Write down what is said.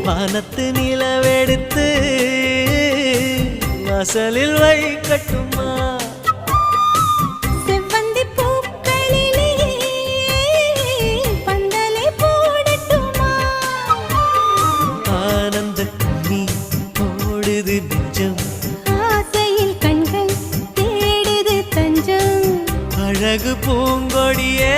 வானத்து நிலவெடுத்து வாசலில் வைக்கட்டுமா செவ்வந்தி பூக்களிலே பந்தலை போடட்டுமா ஆனந்த கண்ணீர் ஓடுது நெஞ்சம் ஆசையில் கண்கள் தேடுது தஞ்சம் அழகு பூங்கொடியே